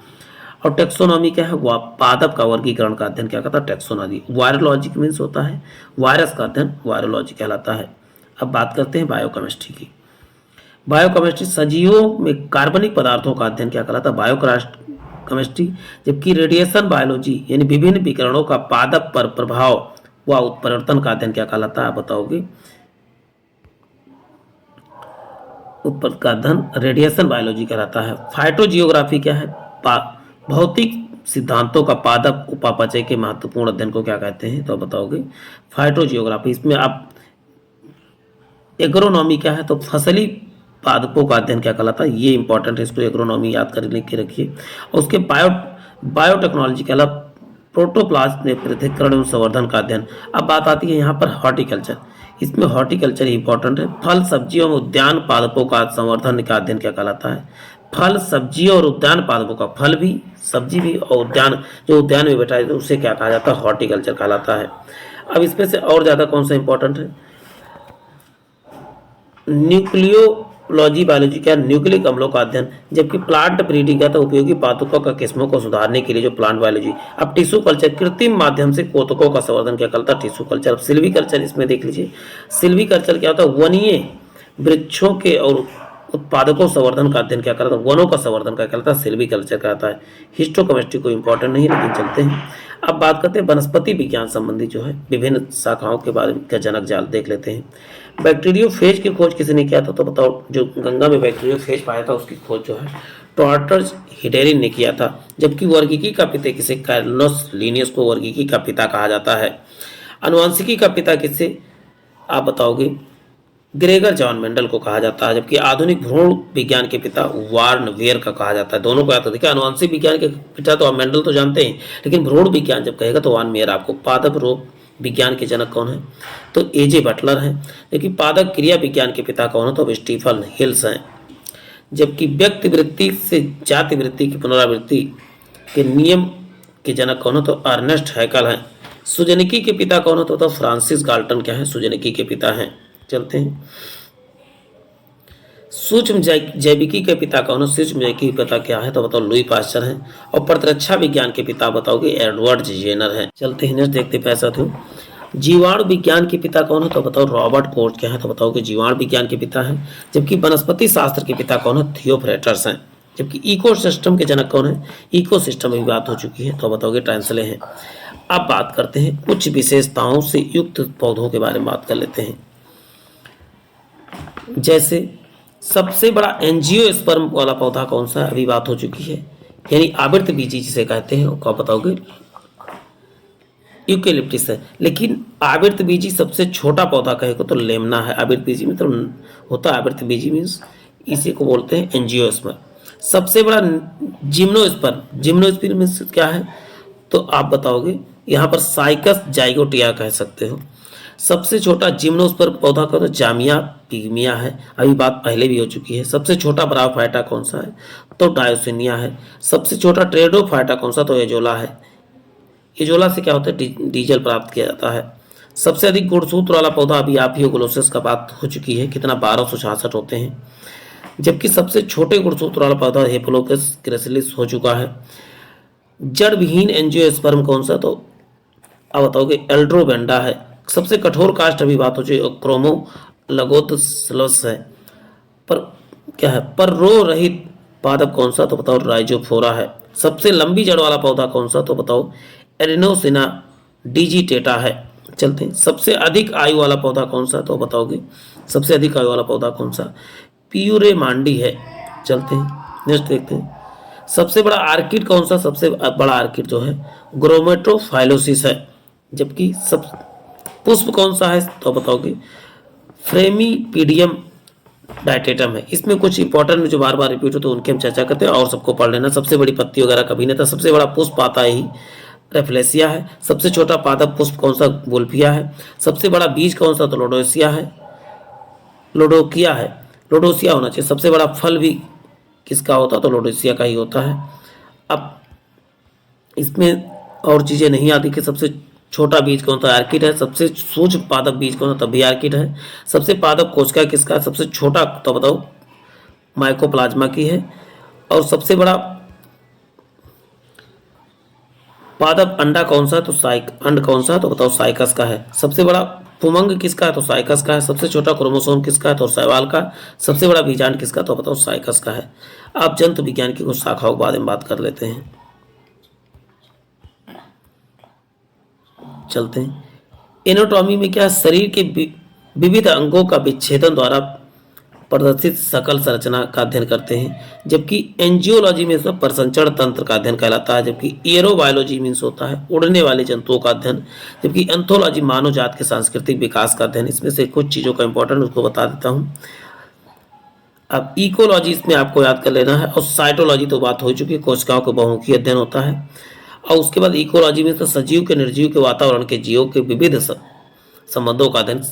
और टेक्सोनॉमी क्या है, वह पादप का वर्गीकरण का अध्ययन क्या कहता है, टेक्सोनॉमी। वायरोलॉजी मीन्स होता है वायरस का अध्ययन, वायरोलॉजी कहलाता है। अब बात करते हैं बायोकेमिस्ट्री की। बायोकेमिस्ट्री सजीवों में कार्बनिक पदार्थों का अध्ययन क्या कहलाता है, बायोकेमिस्ट्री। जबकि रेडिएशन बायोलॉजी यानी विभिन्न विकिरणों का पादप पर प्रभाव व उत्परिवर्तन का अध्ययन क्या कहलाता है, आप बताओगे। उत्पत्ति का अध्ययन रेडिएशन बायोलॉजी कहलाता है। फाइटोजियोग्राफी क्या है, भौतिक सिद्धांतों का पादप उपापचय के महत्वपूर्ण अध्ययन को क्या कहते हैं, तो बताओगे फाइटोजियोग्राफी। इसमें आप एग्रोनॉमी क्या है, तो फसली पादपों का अध्ययन क्या कहलाता है, ये इंपॉर्टेंट है, इसको एग्रोनॉमी याद कर लिख के रखिए। और उसके बायोटेक्नोलॉजी कहलाता प्रोटोप्लाज्म में पृथक्करण एवं संवर्धन का अध्ययन। अब बात आती है यहाँ पर हॉर्टिकल्चर, इसमें हॉर्टिकल्चर इंपॉर्टेंट है। फल सब्जियों में उद्यान पादपों का संवर्धन का अध्ययन क्या कहलाता है, फल सब्जियों और उद्यान पादपों का, फल भी सब्जी भी और उद्यान जो उद्यान में बैठा है उसे क्या कहा जाता है, हॉर्टिकल्चर कहलाता है। अब इसमें से और ज़्यादा कौन सा इंपॉर्टेंट है, न्यूक्लियोलॉजी बायोलॉजी क्या, न्यूक्लिक अम्लों का अध्ययन। जबकि प्लांट ब्रीडिंग क्या था, उपयोगी पादपों का किस्मों को सुधारने के लिए जो प्लांट बायोलॉजी। अब टिश्यू कल्चर कृत्रिम माध्यम से कोतकों का संवर्धन क्या करता है, टिश्यू कल्चर। अब सिल्वी कल्चर, इसमें देख लीजिए सिल्वी कल्चर क्या होता है, वनीय वृक्षों के और उत्पादकों संवर्धन का अध्ययन क्या करता है, वनों का संवर्धन क्या कहलाता है, सिल्वी कल्चर कहता है। हिस्टोकेमिस्ट्री को इंपॉर्टेंट नहीं, लेकिन चलते हैं। अब बात करते हैं वनस्पति विज्ञान संबंधी जो है विभिन्न शाखाओं के बारे में का जनक जाल देख लेते हैं। बैक्टीरियोफेज की खोज किसने किया था, तो बताओ जो गंगा में बैक्टीरियोफेज पाया था उसकी खोज जो है टॉर्टस हिडेरिन ने किया था। जबकि वर्गीकी का पिता किसे, कार्लोस लिनियस को वर्गीकी का पिता कहा जाता है। अनुवांशिकी का पिता किसे, आप बताओगे, ग्रेगर जॉन मेंडल को कहा जाता है, जबकि आधुनिक भ्रूण विज्ञान के पिता वार्न वेयर का कहा जाता है। दोनों को याद तो देखिए, आनुवंशिक विज्ञान के पिता तो आप मेंडल तो जानते हैं, लेकिन भ्रूण विज्ञान जब कहेगा तो वार्न वेयर। आपको पादप रोग विज्ञान के जनक कौन है, तो एजे बटलर हैं। लेकिन पादप क्रिया विज्ञान के पिता कौन है, तो स्टीफन हिल्स हैं। जबकि व्यक्ति वृत्ति से जाति वृत्ति की पुनरावृत्ति के नियम के जनक कौन है, तो अर्नेस्ट हैकल हैं। सुजनिकी के पिता कौन है, तो फ्रांसिस गाल्टन क्या है, सुजनिकी के पिता हैं। चलते हैं, सूक्ष्म जैविकी के पिता कौन है, सूक्ष्म जैविकी के पिता क्या है, तो बताओ लुई पास्चर हैं। और प्रतिरक्षा विज्ञान के पिता बताओगे एडवर्ड जेनर हैं। चलते हैं नेक्स्ट देखते पैसा तो जीवाणु विज्ञान के पिता कौन है, तो बताओ रॉबर्ट कोच क्या है, तो बताओगे जीवाणु विज्ञान के पिता हैं। जबकि वनस्पति शास्त्र के पिता कौन है, थियोफ्रेटस हैं। जबकि इकोसिस्टम के जनक कौन है, इकोसिस्टम में भी बात हो चुकी है, तो बताओगे ट्रांसले हैं। अब बात करते हैं कुछ विशेषताओं से युक्त पौधों के बारे में बात कर लेते हैं। जैसे सबसे बड़ा एंजियोस्पर्म वाला पौधा कौन सा है, अभी बात हो चुकी है, यानी आवृत बीजी जिसे कहते हैं, क्या बताओगे, यूकेलिप्टिस है। लेकिन आवृत बीजी सबसे छोटा पौधा कहेगा तो लेमना है। आवृत बीजी में तो होता है, आवृत बीजी मीन्स इसी को बोलते हैं एंजियोस्पर्म। सबसे बड़ा जिम्नोस्पर्म, जिम्नोस्पर्म मीन्स क्या है, तो आप बताओगे यहाँ पर साइकस जाइगोटिया कह सकते हो। सबसे छोटा जिम्नोस्पर्म पौधा का तो जामिया पिग्मिया है, अभी बात पहले भी हो चुकी है। सबसे छोटा ब्रायोफाइटा कौन सा है, तो डायोसिनिया है। सबसे छोटा ट्रेडोफाइटा कौन सा, तो एजोला है। एजोला से क्या होता है, डीजल प्राप्त किया जाता है। सबसे अधिक गुणसूत्र वाला पौधा अभी आप ही ग्लोसिस का बात हो चुकी है, कितना 1266 होते हैं। जबकि सबसे छोटे गुणसूत्र वाला पौधा हेपोलोकस ग्रेसिलिस हो चुका है। जड़ विहीन एंजियोस्पर्म कौन सा, तो अब बताओगे एल्ड्रोबेंडा है। सबसे कठोर कास्ट अभी बात हो चुकी है, क्रोमोलगोथसलस है। पर क्या है, पर रो रहित पादप कौन सा, तो बताओ राइजोफोरा है। सबसे लंबी जड़ वाला पौधा कौन सा, तो बताओ एरिनोसिना डिजिटेटा है। चलते हैं, सबसे अधिक आयु वाला पौधा कौन सा, तो बताओगे सबसे अधिक आयु वाला पौधा कौन सा, पियूरे मांडी है। चलते हैं नेक्स्ट देखते हैं, सबसे बड़ा आर्किड कौन सा, सबसे बड़ा आर्किड जो है ग्रोमेटोफाइलोसिस है। जबकि सब पुष्प कौन सा है, तो बताओगे फ्रेमीपीडियम डायटेटम है। इसमें कुछ इंपॉर्टेंट जो बार बार रिपीट होते हैं उनकी हम चर्चा करते हैं, और सबको पढ़ लेना। सबसे बड़ी पत्ती वगैरह कभी नहीं था। सबसे बड़ा पुष्प आता ही रेफ्लेसिया है। सबसे छोटा पादप पुष्प कौन सा, वुल्फिया है। सबसे बड़ा बीज कौन सा, तो लोडोसिया है, लोडोकिया है, लोडोसिया होना चाहिए। सबसे बड़ा फल भी किसका होता, तो लोडोसिया का ही होता है। अब इसमें और चीज़ें नहीं आती कि सबसे छोटा बीज कौन सा, आर्किड है। सबसे सूक्ष्म पादप बीज कौन सा, तब भी आर्किड है। सबसे पादप कोशिका किसका, सबसे छोटा तो बताओ माइकोप्लाज्मा की है। और सबसे बड़ा पादप अंडा कौन सा, तो अंड कौन सा, तो बताओ साइकस का है। सबसे बड़ा पुमंग किसका है, तो साइकस का है। सबसे छोटा क्रोमोसोम किसका है, तो शैवाल का। सबसे बड़ा बीजांड किसका, तो बताओ साइकस का है। अब जंतु विज्ञान की कुछ शाखाओं के बारे में बात कर लेते हैं। चलते हैं, एनाटॉमी में क्या, शरीर के विविध अंगों का विच्छेदन द्वारा प्रदर्शित सकल संरचना का अध्ययन करते हैं। जबकि एंजियोलॉजी में इसका प्रसंचरण तंत्र का अध्ययन कहलाता है। जबकि एरोबायोलॉजी मीन्स होता है उड़ने वाले जंतुओं का अध्ययन। जबकि एंथोलॉजी मानव जात के सांस्कृतिक विकास का अध्ययन। इसमें से कुछ चीज़ों का इंपॉर्टेंट उसको बता देता हूँ। अब इकोलॉजी इसमें आपको याद कर लेना है। और साइटोलॉजी तो बात हो चुकी है, कोशिकाओं के बहुमुखी अध्ययन होता है। और उसके बाद इकोलॉजी में तो सजीव के निर्जीव के वातावरण के जीवों के विविध संबंधों का अध्ययन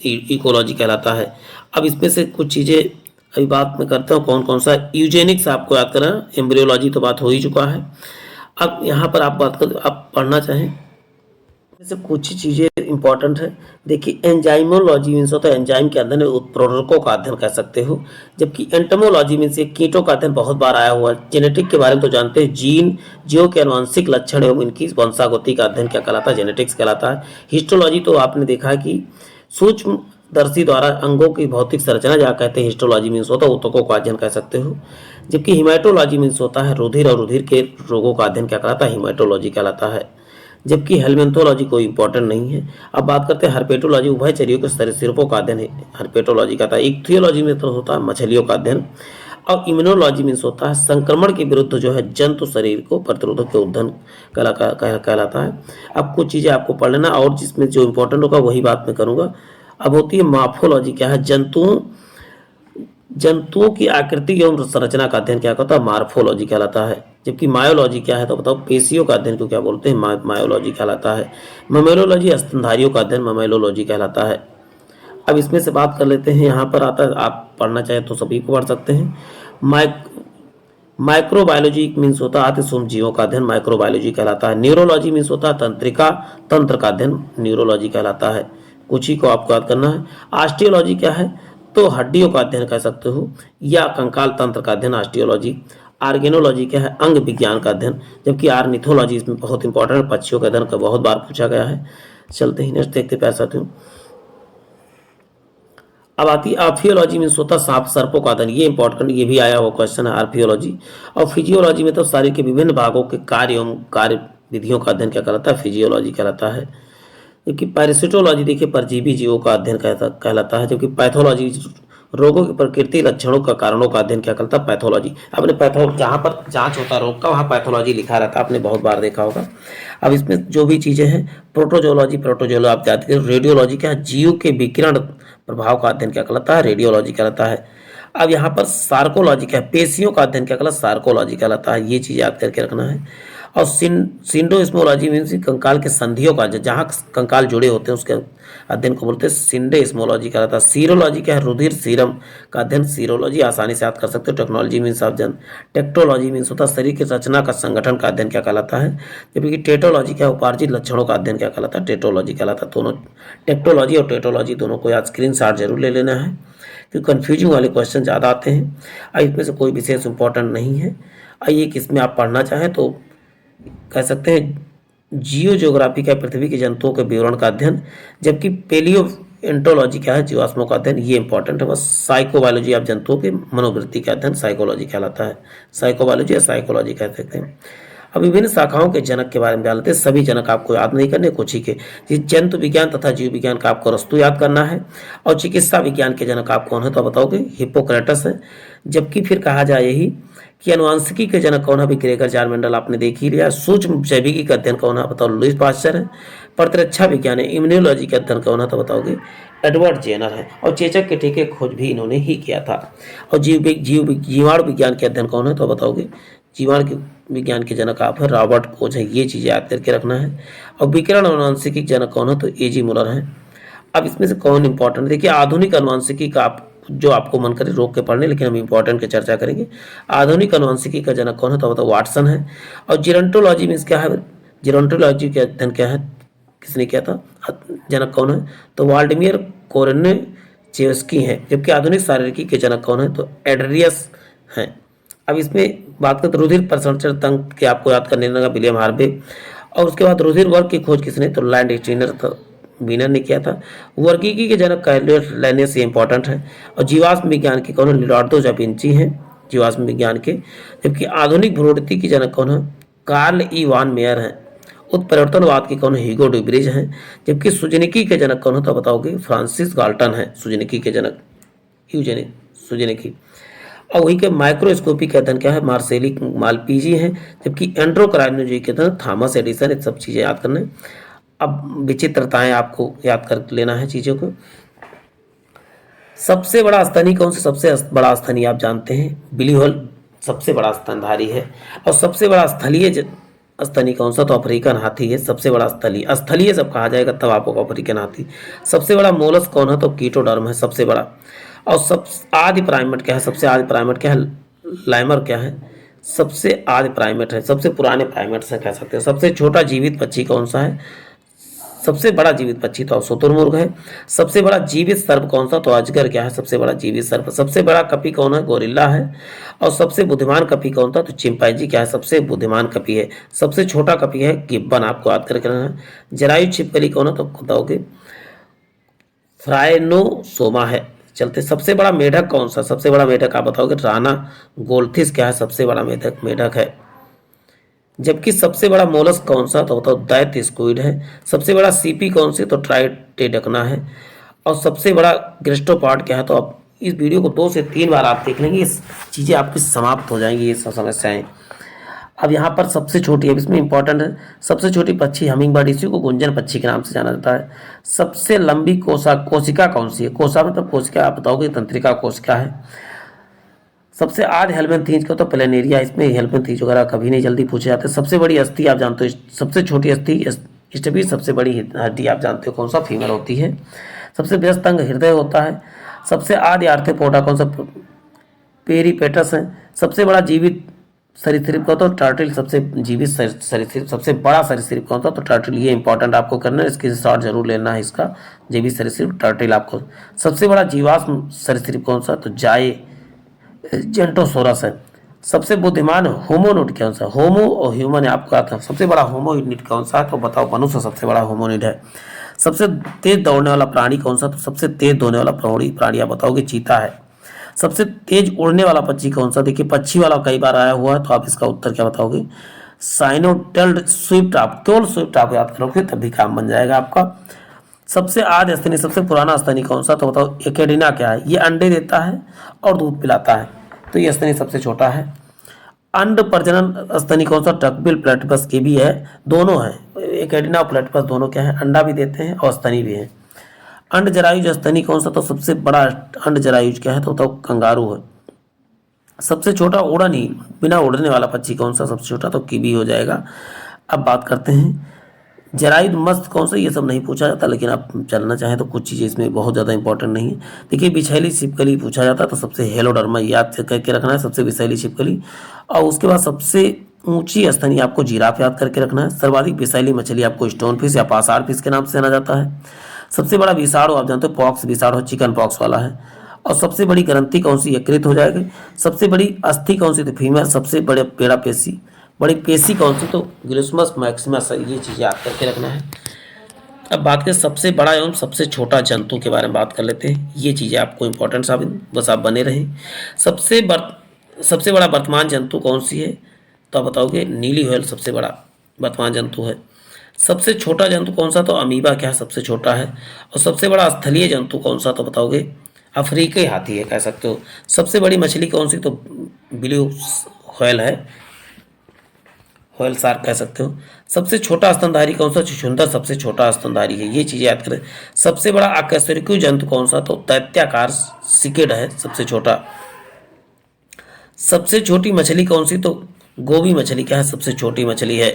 इकोलॉजी कहलाता है। अब इसमें से कुछ चीज़ें अभी बात में करता हूँ, कौन कौन सा। यूजेनिक्स आपको याद करना, एम्ब्रियोलॉजी तो बात हो ही चुका है। अब यहाँ पर आप बात कर, आप पढ़ना चाहें जैसे कुछ चीज़ें इंपॉर्टेंट है। देखिए एंजाइमोलॉजी मीन्स होता है एंजाइम के अध्ययन, उत्प्रेरकों का अध्ययन कह सकते हो। जबकि एंटोमोलॉजी मीन्स ये कीटों का अध्ययन बहुत बार आया हुआ है। जेनेटिक के बारे में तो जानते हैं, जीन जीव के आनुवंशिक लक्षण एवं इनकी वंशागति का अध्ययन क्या कहलाता है, जेनेटिक्स कहलाता है। हिस्टोलॉजी तो आपने देखा है कि सूक्ष्मदर्शी द्वारा अंगों की भौतिक संरचना जहाँ कहते हैं, हिस्टोलॉजी मीन्स होता है ऊतकों का अध्ययन कह सकते हो। जबकि हिमेटोलॉजी मीन्स होता है रुधिर और रुधिर के रोगों का अध्ययन क्या कहलाता है, हिमेटोलॉजी कहलाता है। जबकि हेलमेंथोलॉजी कोई इंपॉर्टेंट नहीं है। अब बात करते हैं हर्पेटोलॉजी, उभयचरियों के सरीसृपों का अध्ययन है, हर्पेटोलॉजी का था। इक्थियोलॉजी में तो होता है मछलियों का अध्ययन। और इम्यूनोलॉजी मीन्स होता है संक्रमण के विरुद्ध जो है जंतु शरीर को प्रतिरोधक के उद्यम कहलाता है। अब कुछ चीज़ें आपको पढ़ लेना, और जिसमें जो इंपॉर्टेंट होगा वही बात मैं करूँगा। अब होती है मॉर्फोलॉजी, क्या है, जंतुओं की आकृति एवं संरचना का अध्ययन क्या कहता है, मॉर्फोलॉजी कहलाता है। जबकि मायोलॉजी क्या है, तो बताओ पेशियों का अध्ययन को क्या बोलते हैं, मायोलॉजी कहलाता है। ममेलोलॉजी स्तनधारियों का अध्ययन ममेलोलॉजी कहलाता है। अब इसमें से बात कर लेते हैं, यहाँ पर आता है, आप पढ़ना चाहे तो सभी को पढ़ सकते हैं। माइक्रोबायोलॉजी मीन्स होता है सूक्ष्म जीवों का अध्ययन, माइक्रोबायोलॉजी कहलाता है। न्यूरोलॉजी मीन्स होता है तंत्र का अध्ययन, न्यूरोलॉजी कहलाता है। कुछ ही को आपको याद करना है। ऑस्टियोलॉजी क्या है, तो हड्डियों का अध्ययन कह सकते हो, या कंकाल तंत्र का अध्ययन ऑस्टियोलॉजी। आर्गेनोलॉजी क्या है, अंग विज्ञान का अध्ययन। जबकि आर्निथोलॉजी इसमें बहुत इंपॉर्टेंट है, पक्षियों का अध्ययन का बहुत बार पूछा गया है। चलते ही नेक्स्ट देखते प्यारे साथियों। अब आती है आर्थियोलॉजी में होता सांप सर्पों का अध्ययन, ये इंपॉर्टेंट, ये भी आया हुआ क्वेश्चन है आर्थियोलॉजी। और फिजियोलॉजी में तो शरीर के विभिन्न भागों के कार्य एवं कार्य विधियों का अध्ययन क्या कहलाता है, फिजियोलॉजी कहलाता है। जबकि पैरासिटोलॉजी देखिए परजीवी जीवों का अध्ययन कहलाता है। जबकि पैथोलॉजी रोगों की प्रकृति लक्षणों का कारणों का अध्ययन क्या कहलाता है, पैथोलॉजी। आपने जहाँ पर जांच होता है रोग का वहाँ पैथोलॉजी लिखा रहता है, आपने बहुत बार देखा होगा। अब इसमें जो भी चीज़ें हैं, प्रोटोजोलॉजी आप याद करें। रेडियोलॉजी क्या है, जीव के विकिरण प्रभाव का अध्ययन क्या कहलाता है, रेडियोलॉजी कहलाता है। अब यहाँ पर सार्कोलॉजी क्या है, पेशियों का अध्ययन क्या कहलाता है, सार्कोलॉजी कहलाता है। ये चीज़ याद करके रखना है। और सिंडोस्मोलॉजी मीन्स कंकाल के संधियों का, जहाँ कंकाल जुड़े होते हैं उसके अध्ययन को बोलते हैं सिंडेस्मोलॉजी कहलाता है। सीरोलॉजी क्या है, रुधिर सीरम का अध्ययन, सीरोलॉजी आसानी से याद कर सकते हो। टेक्नोलॉजी मीन्स आप टेक्टोलॉजी मीन्स होता है शरीर की रचना का संगठन का अध्ययन क्या कहलाता है। जबकि टेटोलॉजी क्या है, उपार्जित लक्षणों का अध्ययन क्या कहलाता है, टेटोलॉजी कहलाता है। दोनों टेक्टोलॉजी और टेटोलॉजी दोनों को याद स्क्रीनशॉट जरूर ले लेना है, क्योंकि कन्फ्यूजिंग वाले क्वेश्चन ज़्यादा आते हैं। इसमें से कोई विशेष इंपॉर्टेंट नहीं है। आइए किसमें आप पढ़ना चाहें तो कह सकते हैं जियो ज्योग्राफी का पृथ्वी के जंतुओं के विवरण का अध्ययन। जबकि पेलियो एंटोलॉजी क्या है, जीवाश्मों का अध्ययन, ये इंपॉर्टेंट है बस। साइकोबायोलॉजी आप जंतुओं के मनोवृत्ति का अध्ययन साइकोलॉजी कहलाता है, साइकोबायोलॉजी या साइकोलॉजी कह सकते हैं। अब विभिन्न शाखाओं के जनक के बारे में जान लेते हैं। सभी जनक आपको याद नहीं करने, कुछ ही के। जंतु विज्ञान तथा जीव विज्ञान का आपको रस्तु याद करना है। और चिकित्सा विज्ञान के जनक आप कौन है, तो बताओगे हिप्पोक्रेटस है। जबकि फिर कहा जाए यही कि अनुवांशिकी के जनक कौन है, भी ग्रेगर जार्मेंडल आपने देख ही लिया। सूक्ष्म जैविकी का अध्ययन कौन है, बताओ लुईस पाश्चर है। प्रतिरक्षा विज्ञान है, इम्यूनोलॉजी का अध्ययन कौन है, तो बताओगे एडवर्ड जेनर है। और चेचक के टीके खोज भी इन्होंने ही किया था। और जीवाणु विज्ञान के अध्ययन कौन है, तो बताओगे जीवाणु विज्ञान के जनक आप है रॉबर्ट कोच है। ये चीज़ें याद करके रखना है। और विकिरण अनुवांशिकी जनक कौन है, तो एजी मुलर है। अब इसमें से कौन इंपॉर्टेंट, देखिए आधुनिक अनुवांशिकी का आप जो आपको मन करे रोक के पढ़ने, लेकिन हम इंपॉर्टेंट की चर्चा करेंगे। आधुनिक अनुवांशिकी का जनक कौन है, तो बताओ वाटसन है। और जिरोंटोलॉजी मीन्स क्या है, जिरोंटोलॉजी के अध्ययन क्या है, किसने किया था, जनक कौन है, तो वाल्डिमियर कोरेन्चेव्स्की है। जबकि आधुनिक शारीरिकी के जनक कौन है, तो एड्रियस हैं। अब इसमें बात करें तो रुधिर प्रसंचरण तंत्र के आपको याद करने लगा विलियम हार्वे। और उसके बाद रुधिर वर्ग की खोज किसने, तो लैंड स्टीनर वीनर ने किया था। वर्गीकी के जनक कैलियस लेनियस, ये इंपॉर्टेंट है। और जीवाश्म विज्ञान के कौन है, लियोनार्डो दा विंची हैं जीवाश्म विज्ञान के। जबकि आधुनिक भ्रूणिति की जनक कौन है, कार्ल ई वान मेयर हैं। उत्परिवर्तनवाद के कौन है, ह्यूगो ड्यूब्रिज हैं। जबकि सुजनिकी के जनक कौन है, तो बताओगे फ्रांसिस गाल्टन है सुजनिकी के जनक, सुजनिकी। और वही के माइक्रोस्कोपी के अध्ययन क्या है, मार्सेली मालपीजी हैं। जबकि एंड्रोक्राइनोलॉजी के अध्ययन थॉमस एडिसन। ये सब चीज़ें याद करना है। अब विचित्रताएं आपको याद कर लेना है चीज़ों को। सबसे बड़ा स्तनी कौन सा, सबसे बड़ा स्तनी आप जानते हैं बिली होल सबसे बड़ा स्तनधारी है। और सबसे बड़ा स्थलीय स्तनी कौन सा, तो अफ्रीकन हाथी है। सबसे बड़ा स्थलीय जब कहा जाएगा तब आपको अफ्रीकन हाथी। सबसे बड़ा मोलस्क कौन है, तो कीटोडर्म है सबसे बड़ा। और सब आदि प्राइमेट क्या है, सबसे आदि प्राइमेट क्या है, लाइमर क्या है, सबसे आदि प्राइमेट है, सबसे पुराने प्राइमेट से कह सकते हैं। सबसे छोटा जीवित पक्षी कौन सा है, सबसे बड़ा जीवित पक्षी तो शुतुरमुर्ग है। सबसे बड़ा जीवित सर्प कौन सा, तो अजगर क्या है, सबसे बड़ा जीवित सर्प। सबसे बड़ा कपी कौन है, गोरिल्ला है। और सबसे बुद्धिमान कपी कौन था, तो चिंपैंजी क्या है, सबसे बुद्धिमान कपी है। सबसे छोटा कपी है गिब्बन, आपको याद करके रखना है। जरायु छिपकली कौन है, तो बताओगे फ्रायनोसोमा है। चलते सबसे बड़ा मेढक कौन सा, सबसे बड़ा मेढक आप बताओगे राना गोल्थिस क्या है, सबसे बड़ा मेढक है। जबकि सबसे बड़ा मोलस्क कौन सा, तो बताओ दैत्य स्क्विड है। सबसे बड़ा सीपी कौन सी, तो ट्राइटेडकना है। और सबसे बड़ा ग्रेस्टोपार्ड क्या है, तो आप इस वीडियो को 2 से 3 बार आप देख लेंगे, इस चीज़ें आपकी समाप्त हो जाएंगी ये सब समस्याएं। अब यहाँ पर सबसे छोटी, अब इसमें इंपॉर्टेंट है, सबसे छोटी पक्षी हमिंग बर्ड, इसी को गुंजन पक्षी के नाम से जाना जाता है। सबसे लंबी कोशिका कौन सी है? कोशा मतलब कोशिका, आप बताओगे तंत्रिका कोशिका है। सबसे आध हेलमिंथीज का तो प्लेनेरिया, इसमें हेलमिंथीज वगैरह कभी नहीं जल्दी पूछे जाते। सबसे बड़ी अस्थि आप जानते हो, सबसे छोटी अस्थि स्टबी, सबसे बड़ी हड्डी आप जानते हो कौन सा? फीमेल होती है। सबसे व्यस्त अंग हृदय होता है। सबसे आदि आर्थ्रोपोडा कौन सा? पेरिपेटस है। सबसे बड़ा जीवित सरीसृप कौन था? टर्टल। सबसे जीवित सरीसृप, सबसे बड़ा सरीसृप कौन था? तो टर्टल। ये इंपॉर्टेंट आपको करना है, इसकी शॉर्ट जरूर लेना है इसका, जीवित सरीसृप टर्टल आपको। सबसे बड़ा जीवाश्म सरीसृप कौन सा? तो जेंटोसोरस है। सबसे बुद्धिमान होमोनिड कौन सा? होमो और ह्यूमन आपको कहा था। सबसे बड़ा होमोनिड कौन सा है? तो बताओ, मनुष्य सबसे बड़ा होमोनिड है। सबसे तेज दौड़ने वाला प्राणी कौन सा? तो सबसे तेज दौड़ने वाला प्राणी आप बताओगे चीता है। सबसे तेज उड़ने वाला पक्षी कौन सा? देखिए पक्षी वाला कई बार आया हुआ है, तो आप इसका उत्तर क्या बताओगे? साइनोटेल्ड स्विफ्ट। आप केवल स्विफ्ट आप याद करोगे तब भी काम बन जाएगा आपका। सबसे आद्य स्तनी, सबसे पुराना स्तनी कौन सा? तो बताओ एकेडिना क्या है? ये अंडे देता है और दूध पिलाता है, तो ये स्तनी सबसे छोटा है। अंड प्रजनन स्तनी कौन सा? डकबिल प्लेटिपस की भी है, दोनों है, एकेडिना और प्लेटिपस दोनों क्या है? अंडा भी देते हैं और स्तनी भी है। अंड जरायुज स्तनी कौन सा? तो सबसे बड़ा अंड जरायुज क्या है? तो बताओ कंगारू है। सबसे छोटा उड़न ही बिना उड़ने वाला पक्षी कौन सा? सबसे छोटा तो कीवी हो जाएगा। अब बात करते हैं जरायुज मस्त कौन सा? ये सब नहीं पूछा जाता, लेकिन आप चलना चाहें तो कुछ चीज़ें इसमें बहुत ज़्यादा इंपॉर्टेंट नहीं है। देखिए विषैली छिपकली पूछा जाता तो सबसे हेलोडर्मा याद करके रखना है, सबसे विषैली छिपकली। और उसके बाद सबसे ऊंची स्तनी आपको जिराफ याद करके रखना है। सर्वाधिक विषैली मछली आपको स्टोन फिश या पासार फिश के नाम से जाना जाता है। सबसे बड़ा विषाणु आप जानते हो पॉक्स विषाणु चिकन पॉक्स वाला है। और सबसे बड़ी ग्रंथि कौन सी? यकृत हो जाएगी। सबसे बड़ी अस्थि कौन सी? तो फीमेल। सबसे बड़े पेड़ा पेशी, बड़ी पेशी कौन सी? तो ग्लूसमस मैक्सिमस। ये चीज़ें याद करके रखना है। अब बात करें सबसे बड़ा एवं सबसे छोटा जंतु के बारे में बात कर लेते हैं। ये चीज़ें आपको इंपॉर्टेंट साबित, बस आप बने रहें। सबसे बड़ा वर्तमान जंतु कौन सी है? तो आप बताओगे नीली व्हेल सबसे बड़ा वर्तमान जंतु है। सबसे छोटा जंतु कौन सा? तो अमीबा क्या है? सबसे छोटा है। और सबसे बड़ा स्थलीय जंतु कौन सा? तो बताओगे अफ्रीकी हाथी है, कह सकते हो। सबसे बड़ी मछली कौन सी? तो ब्लू व्हेल है, व्हेल शार्क कह सकते हो। सबसे छोटा स्तनधारी कौन सा? चुचुंदर सबसे छोटा स्तनधारी है। ये चीज़ें याद करें। सबसे बड़ा अकशेरुकी जंतु कौन सा? तो दैत्याकार सिकेड है सबसे छोटा। सबसे छोटी मछली कौन सी? तो गोभी मछली क्या है? सबसे छोटी मछली है।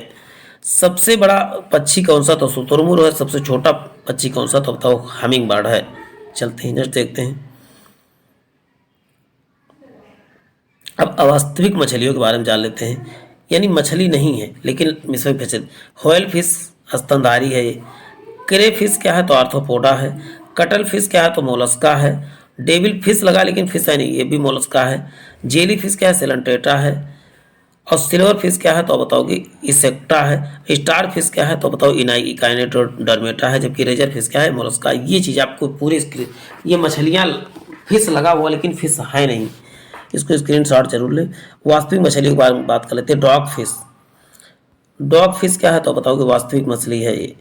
सबसे बड़ा पक्षी कौन सा? तो शुतुरमुर्ग है। सबसे छोटा पक्षी कौन सा? तो बताओ हमिंग बर्ड है। चलते हैं नेक्स्ट देखते हैं। अब अवास्तविक मछलियों के बारे में जान लेते हैं, यानी मछली नहीं है लेकिन इसमें फंसे। व्हेल फिश स्तनधारी है। क्रे फिश क्या है? तो आर्थ्रोपोडा है। कटल फिश क्या है? तो मोलस्का है। डेविल फिश लगा लेकिन फिश है नहीं, ये भी मोलस्का है। जेली फिश क्या है? सेलेंटेटा है। और सिल्वर फिश क्या है? तो बताओगे इंसेक्टा है। स्टार फिश क्या है? तो बताओ इकाइनेटोडर्मेटा है। जबकि रेजर फिश क्या है? मोलस्का। ये चीज़ आपको पूरी स्क्रीन, ये मछलियाँ फिश लगा हुआ लेकिन फिश है नहीं, इसको स्क्रीनशॉट जरूर ले। वास्तविक मछली के बारे में बात कर लेते हैं। Dog fish. डॉग फिश क्या है? तो बताओगे वास्तविक मछली है ये,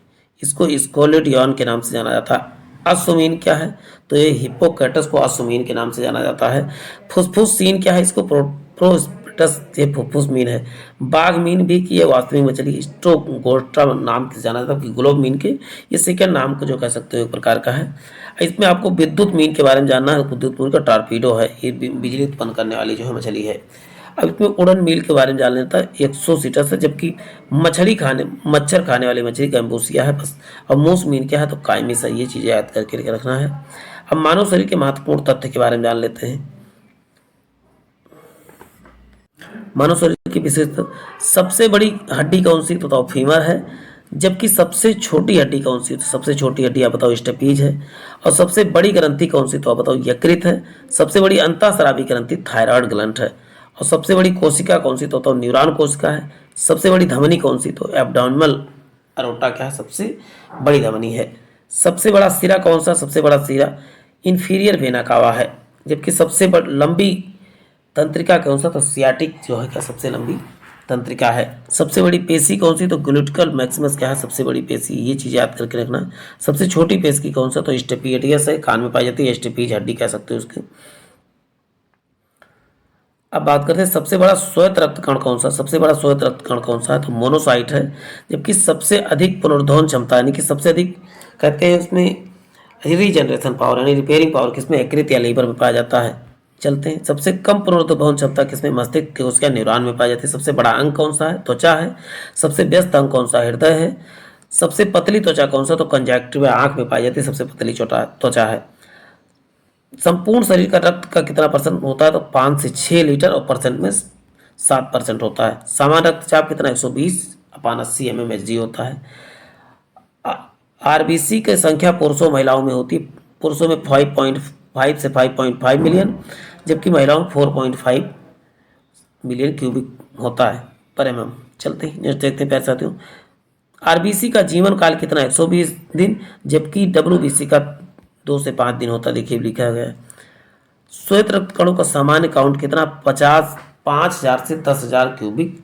इसको स्कोलिडियन के नाम से जाना जाता है। अश्वमीन क्या है? तो ये हिप्पोकैटस को अश्वमीन के नाम से जाना जाता है। फुसफुस सीन क्या है? इसको प्रोस्पेटस, ये फुसफुस मीन है। बाघ मीन भी की है वास्तविक मछली, स्ट्रोगोस्ट्रा नाम से जाना जाता है। ग्लोब मीन के ये सेकंड नाम को जो कह सकते हो एक प्रकार का है। इसमें आपको विद्युत मीन के बारे में जानना है। विद्युत मीन का टारपीडो है, ये बिजली उत्पन्न करने वाली जो है मछली है। अब इसमें उड़न मील के बारे में जान लेता है। 100 सीटर है। जबकि मच्छर खाने वाली मछली गैम्बूसिया है बस। और मूस मीन क्या है? तो काइमिस है। ये चीज़ें याद करके रखना है। अब मानव शरीर के महत्वपूर्ण तथ्य के बारे में जान लेते हैं। मानव शरीर की विशेषता, सबसे बड़ी हड्डी कौन सी? तो फीमर है। जबकि सबसे छोटी हड्डी कौन सी? तो सबसे छोटी हड्डी आप बताओ स्टेपीज है। और सबसे बड़ी ग्रंथि कौन सी? तो आप बताओ यकृत है। सबसे बड़ी अंतःस्रावी ग्रंथि थायराइड ग्लैंड है। और सबसे बड़ी कोशिका कौन सी? तो न्यूरॉन कोशिका है। सबसे बड़ी धमनी कौन सी? तो एब्डोमिनल अरोटा क्या है? सबसे बड़ी धमनी है। सबसे बड़ा सिरा कौन सा? सबसे बड़ा सिरा इंफीरियर वेना कावा है। जबकि सबसे लंबी तंत्रिका कौन सा? तो सियाटिक जो है क्या सबसे लंबी तंत्रिका है। सबसे बड़ी पेशी कौन सी? तो ग्लूटिकल मैक्सिमस क्या है? सबसे बड़ी पेशी। ये चीज़ याद करके रखना। सबसे छोटी पेशी कौन सा? तो स्टेपिएटियस है, कान में पाई जाती है। स्टेपीज हड्डी कह सकते हो उसके। अब बात करते हैं सबसे बड़ा श्वेत रक्त कण कौन सा। सबसे बड़ा श्वेत रक्त कण कौन सा है, तो मोनोसाइट है। जबकि सबसे अधिक पुनर्धवन क्षमता यानी कि सबसे अधिक कहते हैं उसमें रीजनरेशन पावर यानी रिपेयरिंग पावर किसमें, यकृत या लीवर में पाया जाता है। चलते हैं, सबसे कम पुनर्भवन क्षमता किसमें, मस्तिष्क के उसका न्यूरॉन में पाई जाती है। सबसे बड़ा अंग कौन सा है, त्वचा है। सबसे व्यस्त अंग कौन सा, हृदय है। सबसे पतली त्वचा कौन सा, तो कंजक्टिवा आंख में पाई जाती है सबसे पतली त्वचा है। संपूर्ण शरीर का रक्त का कितना परसेंट होता है, तो 5 से 6 लीटर और परसेंट में 7% होता है। सामान्य रक्तचाप कितना, 120/80 mmHg होता है। आरबीसी की संख्या पुरुषों महिलाओं में होती है। पुरुषों में 5.5 से 5.5 मिलियन, जबकि महिलाओं में 4.5 मिलियन क्यूबिक होता है पर एमएम। चलते हैं नेक्स्ट देखते हैं प्यारे साथियों। आरबीसी का जीवन काल कितना है, 120 दिन, जबकि डब्ल्यूबीसी का 2 से 5 दिन होता है। देखिए लिखा गया है। श्वेत रक्त कणों का सामान्य काउंट कितना, 5,000 से 10,000 क्यूबिक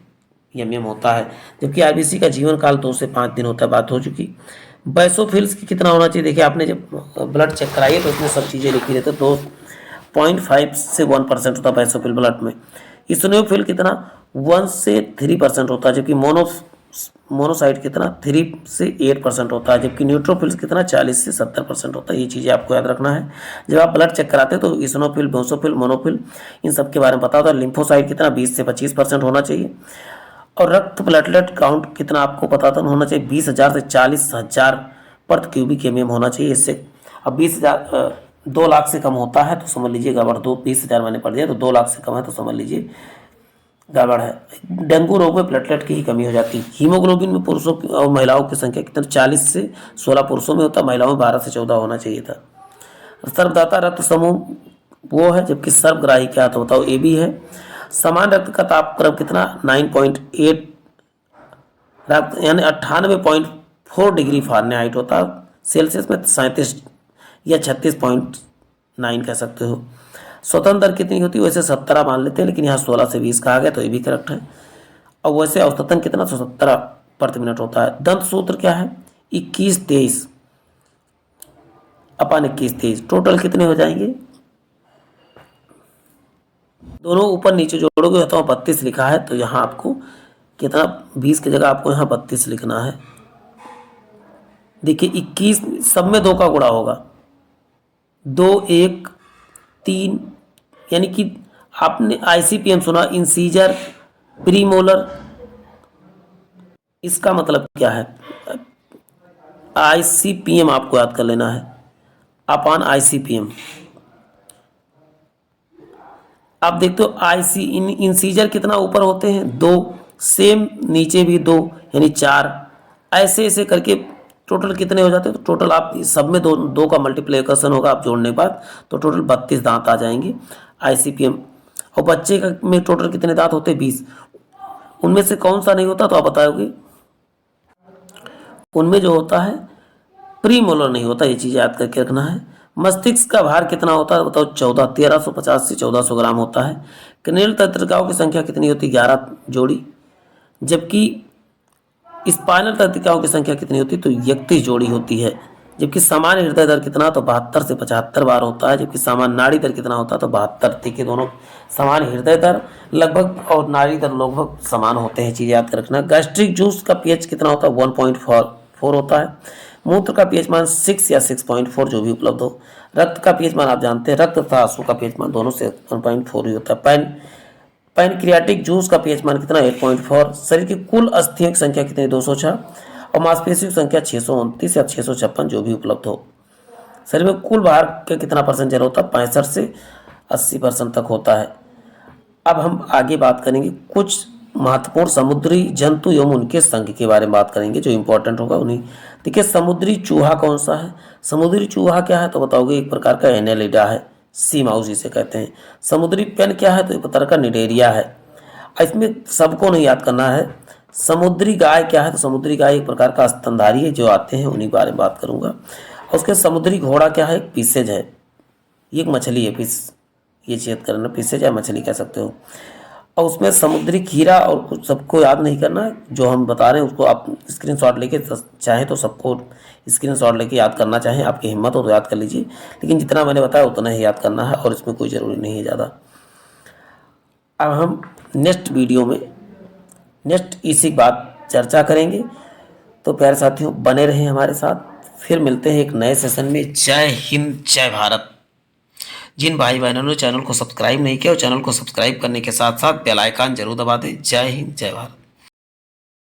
एमएम होता है, जबकि आरबीसी का जीवन काल 2 से 5 दिन होता है। बात हो चुकी। बैसोफिल्स की कितना होना चाहिए, देखिए आपने जब ब्लड चेक कराइए तो उसमें सब चीज़ें लिखी रहती है। 2.5 से 1% होता है बैसोफिल ब्लड में। इसिनोफिल कितना, 1 से 3% होता है, जबकि मोनोसाइट कितना 3 से 8% होता है, जबकि न्यूट्रोफिल्स कितना 40 से 70% होता है। ये चीज़ें आपको याद रखना है जब आप ब्लड चेक कराते हैं। तो इसिनोफिल, बेसोफिल, मोनोफिल इन सब के बारे में पता होता है। लिम्फोसाइट कितना 20 से 25% होना चाहिए। और रक्त प्लेटलेट काउंट कितना आपको पता था होना चाहिए, 20,000 से 40,000 प्रति क्यूबिक एमएम होना चाहिए। इससे अब 20,000 2 लाख से कम होता है तो समझ लीजिए गड़बड़। 20,000 मैंने पढ़ दिया, तो 2 लाख से कम है तो समझ लीजिए गड़बड़ है। डेंगू रोग में प्लेटलेट की ही कमी हो जाती है। हीमोग्लोबिन में पुरुषों और महिलाओं की संख्या कितना, 40 से 16 पुरुषों में होता है, महिलाओं में 12 से 14 होना चाहिए था। सर्वदाता रक्त समूह वो है, जबकि सर्वग्राही क्या तो बताओ, ए बी है। समान रक्त का तापक्रम कितना, 9.8 यानी 98.4 डिग्री फ़ारेनहाइट होता है। सेल्सियस में 37 या 36.9 कह सकते हो। स्वतंत्र दर कितनी होती है, वैसे 17 मान लेते हैं, लेकिन यहाँ 16 से 20 कहा गया तो ये भी करेक्ट है। और वैसे औसतन कितना, 117 प्रति मिनट होता है। दंत सूत्र क्या है, 21-23/21-23। टोटल कितने हो जाएंगे, दोनों ऊपर नीचे जोड़ोगे तो 32 लिखा है, तो यहाँ आपको कितना, 20 की जगह आपको यहाँ 32 लिखना है। देखिए 21 सब में 2 का गुणा होगा, 2, 1, 3, यानी कि आपने आईसीपीएम सुना, इंसीजर प्रीमोलर। इसका मतलब क्या है, आईसीपीएम आपको याद कर लेना है अपान आईसीपीएम। आप देखते हो इंसीजर कितना ऊपर होते हैं, 2, सेम नीचे भी 2 यानी 4, ऐसे ऐसे करके टोटल कितने हो जाते हैं। तो टोटल आप सब में 2 का मल्टीप्लिकेशन होगा, आप जोड़ने के बाद तो टोटल 32 दांत आ जाएंगे आईसीपीएम। और बच्चे का में टोटल कितने दांत होते हैं, 20। उनमें से कौन सा नहीं होता, तो आप बताओगे। उनमें जो होता है प्रीमोलर नहीं होता, ये चीज़ याद करके रखना है। मस्तिष्क का भार कितना होता है, बताओ 1350 से 1400 ग्राम होता है। कनेल तंत्रिकाओं की संख्या कितनी होती है, 11 जोड़ी। जबकि स्पाइनल तंत्रिकाओं की संख्या कितनी होती है, तो 31 जोड़ी होती है। जबकि सामान्य हृदय दर कितना, तो 72 से 75 बार होता है। जबकि सामान्य नाड़ी दर कितना होता है, तो 72। देखिए दोनों सामान्य हृदय दर लगभग और नाड़ी दर लगभग समान होते हैं, चीज़ याद रखना। गैस्ट्रिक जूस का पीएच कितना होता है, 1.4 होता है। मूत्र का पीएच मान 6 या 6.4 जो भी उपलब्ध हो। रक्त का पीएच मान आप जानते हैं, रक्त तथा आंसू का पीएच मान दोनों से 1.4 ही होता है। पैनक्रियाटिक जूस का पीएच मान कितना, 8.4। शरीर की कुल अस्थियों की संख्या कितनी, 206। और मांसपेशियों की संख्या 629 या 656 जो भी उपलब्ध हो। शरीर में कुल भार का कितना परसेंट जल होता है, 65 से 80% तक होता है। अब हम आगे बात करेंगे कुछ महत्वपूर्ण समुद्री जंतु एवं उनके संघ के बारे में बात करेंगे, जो इंपॉर्टेंट होगा उन्हीं। देखिए समुद्री चूहा कौन सा है, समुद्री चूहा क्या है, तो बताओगे एक प्रकार का एनेलिडा है, सी माउस जिसे कहते हैं। समुद्री पेन क्या है, तो एक प्रकार का निडेरिया है। इसमें सबको नहीं याद करना है। समुद्री गाय क्या है, तो समुद्री गाय एक प्रकार का स्तनधारी है, जो आते हैं उन्हीं के बारे में बात करूंगा। और उसके समुद्री घोड़ा क्या है, पीसेज है, ये एक मछली है, पीस, ये चेक करना, पीसेज है मछली कह सकते हो। और उसमें समुद्री खीरा और कुछ सबको याद नहीं करना है, जो हम बता रहे हैं उसको आप स्क्रीनशॉट लेके चाहें तो सबको स्क्रीनशॉट लेके याद करना चाहें, आपकी हिम्मत हो तो याद कर लीजिए, लेकिन जितना मैंने बताया उतना ही याद करना है और इसमें कोई ज़रूरी नहीं है ज़्यादा। अब हम नेक्स्ट वीडियो में नेक्स्ट इसी बात चर्चा करेंगे। तो प्यारे साथियों बने रहें हमारे साथ, फिर मिलते हैं एक नए सेशन में। जय हिंद जय भारत। जिन भाई बहनों ने चैनल को सब्सक्राइब नहीं किया, वो चैनल को सब्सक्राइब करने के साथ साथ बेल आइकन जरूर दबा दें। जय हिंद जय भारत।